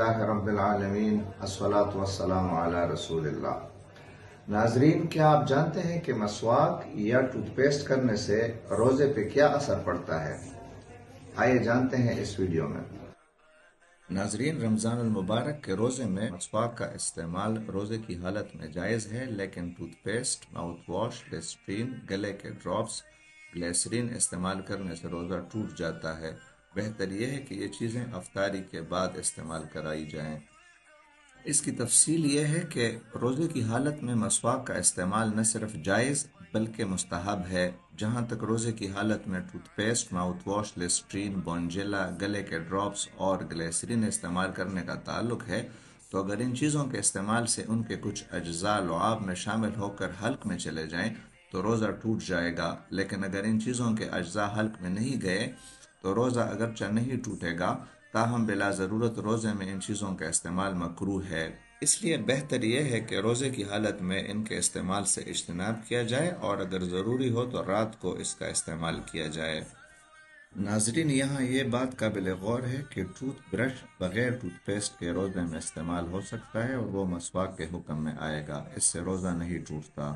الحمدللہ رب العالمین الصلاۃ والسلام علی رسول اللہ۔ ناظرین، کیا آپ جانتے ہیں کہ مسواک یا ٹوتھ پیسٹ کرنے سے روزے پہ کیا اثر پڑتا ہے؟ آئیے جانتے ہیں اس ویڈیو میں۔ ناظرین، رمضان المبارک کے روزے میں مسواک کا استعمال روزے کی حالت میں جائز ہے، لیکن ٹوتھ پیسٹ، ماؤتھ واش، لیسٹرین، گلے کے ڈراپس، گلیسرین استعمال کرنے سے روزہ ٹوٹ جاتا ہے۔ بہتر یہ ہے کہ یہ چیزیں افطاری کے بعد استعمال کرائی جائیں۔ اس کی تفصیل یہ ہے کہ روزے کی حالت میں مسواک کا استعمال نہ صرف جائز بلکہ مستحب ہے۔ جہاں تک روزے کی حالت میں ٹوتھ پیسٹ، ماؤتھ واش، لیسٹرین، بونجیلا، گلے کے ڈراپس اور گلیسرین استعمال کرنے کا تعلق ہے، تو اگر ان چیزوں کے استعمال سے ان کے کچھ اجزاء لعاب میں شامل ہو کر حلق میں چلے جائیں تو روزہ ٹوٹ جائے گا، لیکن اگر ان چیزوں کے اجزاء حلق میں نہیں گئے تو روزہ اگرچہ نہیں ٹوٹے گا، تاہم بلا ضرورت روزے میں ان چیزوں کا استعمال مکروہ ہے۔ اس لیے بہتر یہ ہے کہ روزے کی حالت میں ان کے استعمال سے اجتناب کیا جائے اور اگر ضروری ہو تو رات کو اس کا استعمال کیا جائے۔ ناظرین، یہاں یہ بات قابل غور ہے کہ ٹوتھ برش بغیر ٹوتھ پیسٹ کے روزے میں استعمال ہو سکتا ہے اور وہ مسواک کے حکم میں آئے گا، اس سے روزہ نہیں ٹوٹتا۔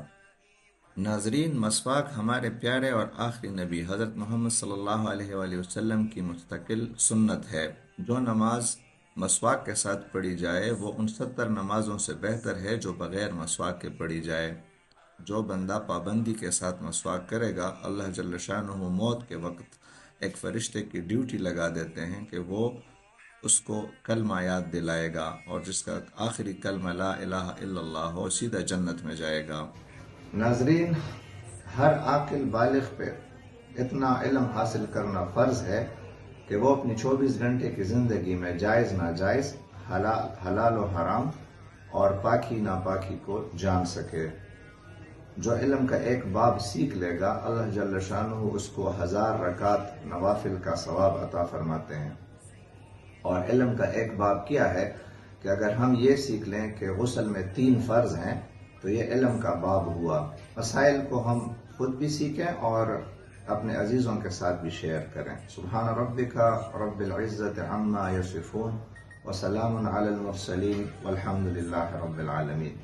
ناظرین، مسواک ہمارے پیارے اور آخری نبی حضرت محمد صلی اللہ علیہ وآلہ وسلم کی مستقل سنت ہے۔ جو نماز مسواک کے ساتھ پڑھی جائے وہ ان 70 نمازوں سے بہتر ہے جو بغیر مسواک کے پڑھی جائے۔ جو بندہ پابندی کے ساتھ مسواک کرے گا، اللہ جل شانہ موت کے وقت ایک فرشتے کی ڈیوٹی لگا دیتے ہیں کہ وہ اس کو کلمہ یاد دلائے گا، اور جس کا آخری کلمہ لا الہ الا اللہ ہو سیدھا جنت میں جائے گا۔ ناظرین، ہر عاقل بالغ پہ اتنا علم حاصل کرنا فرض ہے کہ وہ اپنی 24 گھنٹے کی زندگی میں جائز ناجائز، حلال و حرام اور پاکی ناپاکی کو جان سکے۔ جو علم کا ایک باب سیکھ لے گا، اللہ جل شانہ اس کو 1000 رکعت نوافل کا ثواب عطا فرماتے ہیں۔ اور علم کا ایک باب کیا ہے کہ اگر ہم یہ سیکھ لیں کہ غسل میں 3 فرض ہیں تو یہ علم کا باب ہوا۔ مسائل کو ہم خود بھی سیکھیں اور اپنے عزیزوں کے ساتھ بھی شیئر کریں۔ سبحان ربک رب العزت عما یصفون وسلام علی المرسلین والحمد للہ رب العالمین۔